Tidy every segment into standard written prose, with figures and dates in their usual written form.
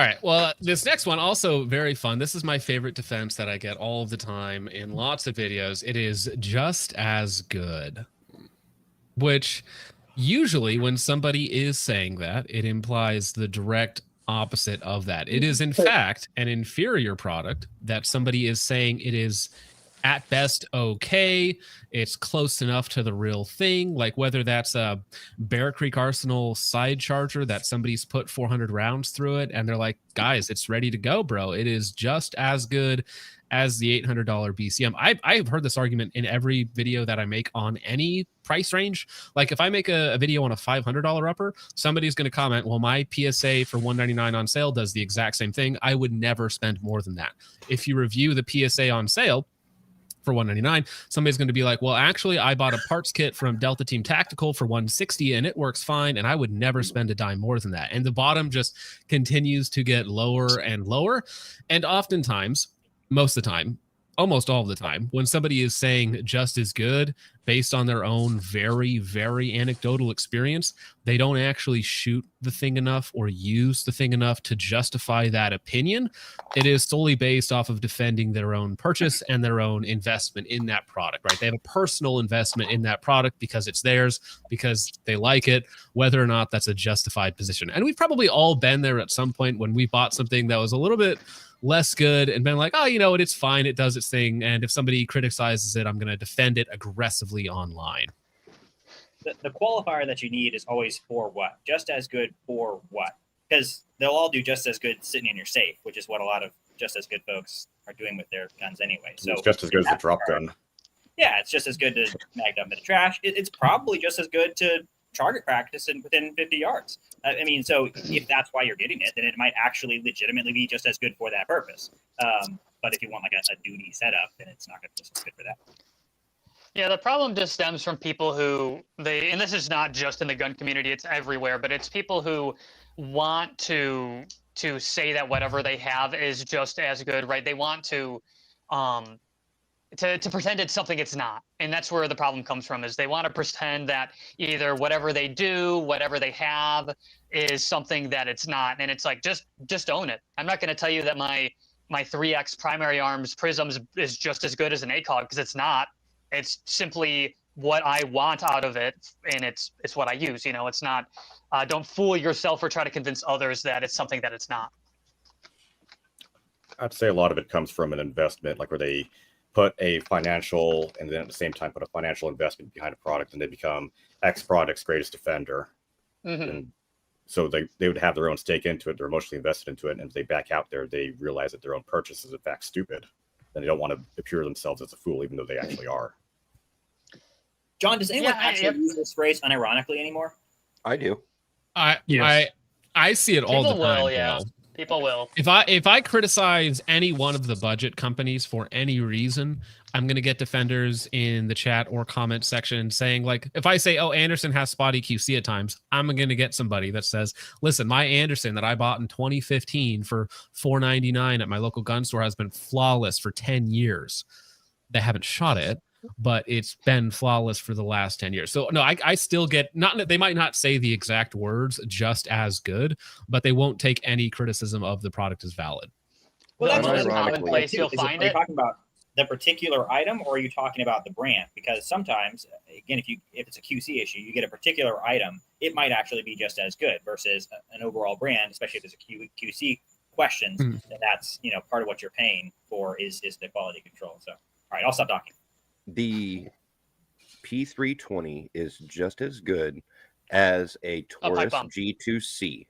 right. Well, this next one also very fun. This is my favorite defense that I get all the time in lots of videos. It is just as good, which usually when somebody is saying that, it implies the direct opposite of that. It is in fact an inferior product that somebody is saying it is at best okay, it's close enough to the real thing, like whether that's a Bear Creek Arsenal side charger that somebody's put 400 rounds through it and they're like, guys, it's ready to go, bro. It is just as good as the $800 BCM. I've heard this argument in every video that I make on any price range. Like if I make a video on a $500 upper, somebody's going to comment, well, my PSA for $199 on sale does the exact same thing. I would never spend more than that. If you review the PSA on sale for $199, somebody's going to be like, well, actually, I bought a parts kit from Delta Team Tactical for $160 and it works fine, and I would never spend a dime more than that. And the bottom just continues to get lower and lower. And oftentimes, most of the time, almost all of the time, when somebody is saying just as good based on their own very, very anecdotal experience, they don't actually shoot the thing enough or use the thing enough to justify that opinion. It is solely based off of defending their own purchase and their own investment in that product, right? They have a personal investment in that product because it's theirs, because they like it, whether or not that's a justified position. And we've probably all been there at some point when we bought something that was a little bit less good and been like, oh, you know what, it's fine, it does its thing, and if somebody criticizes it, I'm going to defend it aggressively online. The qualifier that you need is always for what? Just as good for what? Because they'll all do just as good sitting in your safe, which is what a lot of just as good folks are doing with their guns anyway. So it's just as good as the drop gun. Yeah, it's just as good to mag dump in the trash. It's probably just as good to target practice within 50 yards. I mean, so if that's why you're getting it, then it might actually legitimately be just as good for that purpose. But if you want like a duty setup, then it's not going to be just as good for that. Yeah, the problem just stems from people who and this is not just in the gun community, it's everywhere, but it's people who want to say that whatever they have is just as good, right? They want to pretend it's something it's not. And that's where the problem comes from, is they want to pretend that either whatever they do, whatever they have is something that it's not. And it's like, just own it. I'm not going to tell you that my 3X primary arms prisms is just as good as an ACOG, because it's not. It's simply what I want out of it, and it's what I use. You know, it's not. Don't fool yourself or try to convince others that it's something that it's not. I'd say a lot of it comes from an investment, like where they put a financial and then at the same time put a financial investment behind a product, and they become X product's greatest defender. Mm-hmm. And so they would have their own stake into it. They're emotionally invested into it. And if they back out there, they realize that their own purchase is in fact stupid. And they don't want to appear themselves as a fool, even though they actually are. John, does anyone actually use this phrase unironically anymore? I do. Yes. I see it all the time. Will, yeah. People will. If I criticize any one of the budget companies for any reason, I'm going to get defenders in the chat or comment section saying, like, if I say, oh, Anderson has spotty QC at times, I'm going to get somebody that says, listen, my Anderson that I bought in 2015 for $499 at my local gun store has been flawless for 10 years. They haven't shot it, but it's been flawless for the last 10 years. So no, I still get, not, they might not say the exact words just as good, but they won't take any criticism of the product as valid. Well, that's another common place you'll find it. Are you it. talking about the particular item, or are you talking about the brand? Because sometimes, again, if it's a QC issue, you get a particular item, it might actually be just as good versus an overall brand, especially if there's a QC questions, and that's, you know, part of what you're paying for is the quality control. So, all right, I'll stop talking. The P320 is just as good as a Taurus G2C.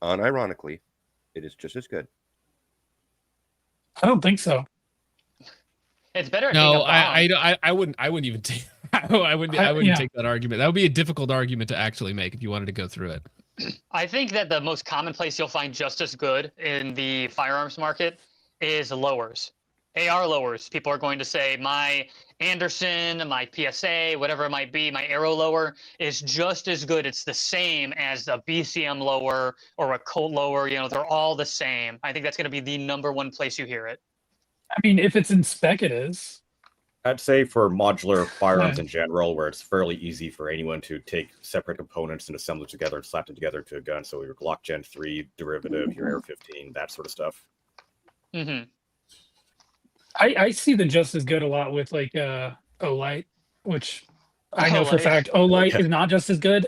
Unironically, it is just as good. I don't think so. It's better. No, I wouldn't even take. I wouldn't take that argument. That would be a difficult argument to actually make if you wanted to go through it. I think that the most common place you'll find just as good in the firearms market is lowers. AR lowers. People are going to say my Anderson, my PSA, whatever it might be, my Arrow lower is just as good. It's the same as a BCM lower or a Colt lower. You know, they're all the same. I think that's going to be the #1 place you hear it. I mean, if it's in spec, it is. I'd say for modular firearms in general, where it's fairly easy for anyone to take separate components and assemble them together and slap them together to a gun. So your Glock Gen 3 derivative, your AR-15, that sort of stuff. Mm-hmm. I see the just as good a lot with like Olight, which I know for a Olight. fact Olight is not just as good.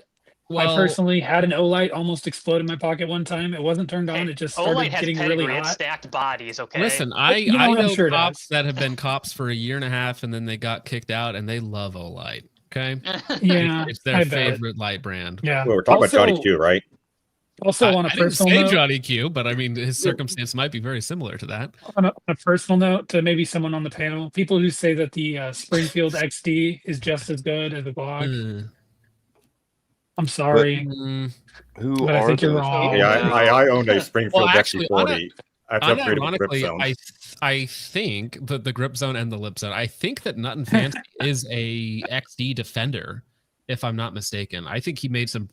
I Well, personally had an Olight almost explode in my pocket one time. It wasn't turned on. Hey, It just started Olight has getting pedigree. really It's hot. stacked bodies. Okay. listen, You know I what, I'm know sure it cops does. that have been cops for a year and a half, and then they got kicked out, and they love Olight. Okay, Yeah, it's their I bet. favorite light brand. Yeah. Well, we're talking about Johnny Also- Q, right? Also, on a I didn't personal say note, Johnny Q, but I mean his circumstance might be very similar to that. on a personal note to maybe someone on the panel, people who say that the Springfield XD is just as good as the Glock, I'm sorry, Who but I are think you're those wrong. people? Yeah, I owned a Springfield actually, XC40. I've upgraded with grip Unironically, zone. I think the grip zone and the lip zone. I think that Nut and Fancy is a XD defender, if I'm not mistaken. I think he made some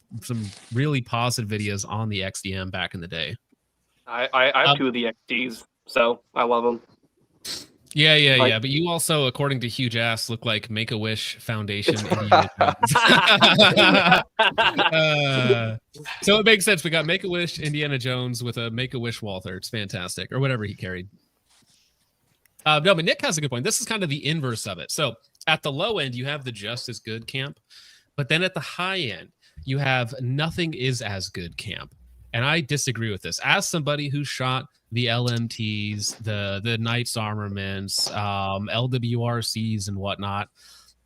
really positive videos on the XDM back in the day. I have two of the XDs, so I love them. Yeah. But you also, according to Huge Ass, look like Make-A-Wish Foundation. Indiana Jones. So it makes sense. We got Make-A-Wish Indiana Jones with a Make-A-Wish Walther. It's fantastic, or whatever he carried. No, but Nick has a good point. This is kind of the inverse of it. So at the low end, you have the just as good camp, but then at the high end, you have nothing is as good camp. And I disagree with this. As somebody who shot the LMTs, the Knights armaments, LWRCs and whatnot,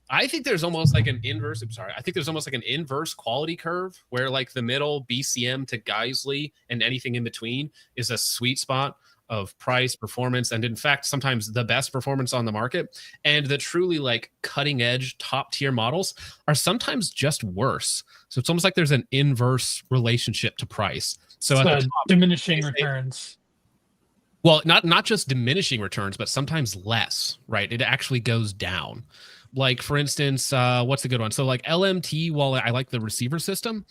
I think there's almost like an inverse. I'm sorry. I think there's almost like an inverse quality curve where like the middle BCM to Geisley and anything in between is a sweet spot of price, performance, and in fact, sometimes the best performance on the market. And the truly like cutting edge top tier models are sometimes just worse. So it's almost like there's an inverse relationship to price. So at the top, Diminishing returns. well, not just diminishing returns, but sometimes less, right? It actually goes down. Like for instance, what's a good one? So like LMT, while I like the receiver system,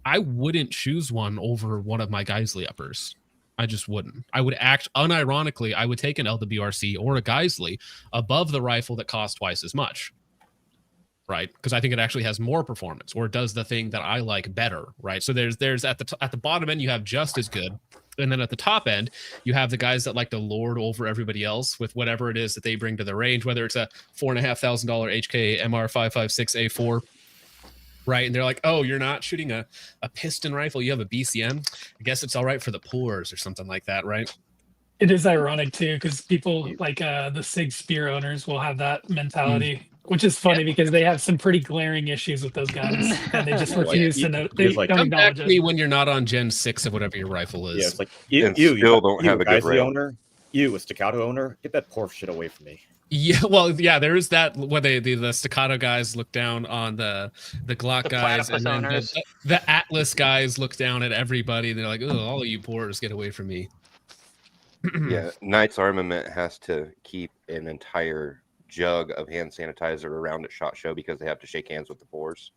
I wouldn't choose one over one of my Geisley uppers. I just wouldn't. I would unironically, I would take an LWRC or a Geisley above the rifle that costs twice as much, right? Because I think it actually has more performance or does the thing that I like better, right? So there's at the bottom end, you have just as good. And then at the top end, you have the guys that like to lord over everybody else with whatever it is that they bring to the range, whether it's a $4,500 HK MR556A4, right? And they're like, oh, you're not shooting a piston rifle, you have a BCM. I guess it's all right for the poors or something like that, right? It is ironic too, because people like the SIG Spear owners will have that mentality, which is funny because they have some pretty glaring issues with those guns, and they just refuse to know. They like, don't Come back acknowledge to it. me when you're not on Gen 6 of whatever your rifle is. Yeah, it's like And still don't have a good Geisley rail. owner, you a staccato owner, get that poor shit away from me. Yeah, well, yeah, there is that where the staccato guys look down on the Glock The guys, and then platypus the Atlas guys look down at everybody. They're like, oh, all of you poors, get away from me. Yeah, Knight's Armament has to keep an entire jug of hand sanitizer around at SHOT Show because they have to shake hands with the boars.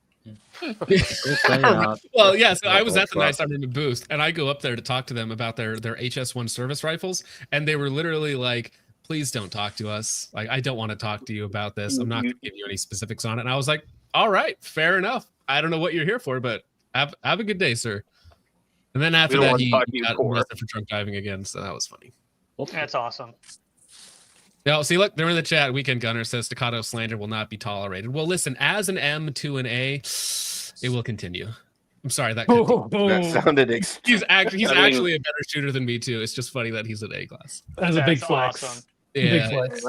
Well, yeah, so I was at the Nice Armament booth, and I go up there to talk to them about their HS1 service rifles, and they were literally like, please don't talk to us. Like, I don't want to talk to you about this. I'm not going to give you any specifics on it. And I was like, all right, fair enough. I don't know what you're here for, but have a good day, sir. And then after that, he got arrested for drunk driving again, so that was funny. That's awesome. Yeah, see, look, they're in the chat. Weekend Gunner says staccato slander will not be tolerated. Well, listen, as an M to an A, it will continue. I'm sorry, that That sounded he's actually a better shooter than me too. It's just funny that he's an A class. That's a big That's flex. awesome. Yeah, Big flex.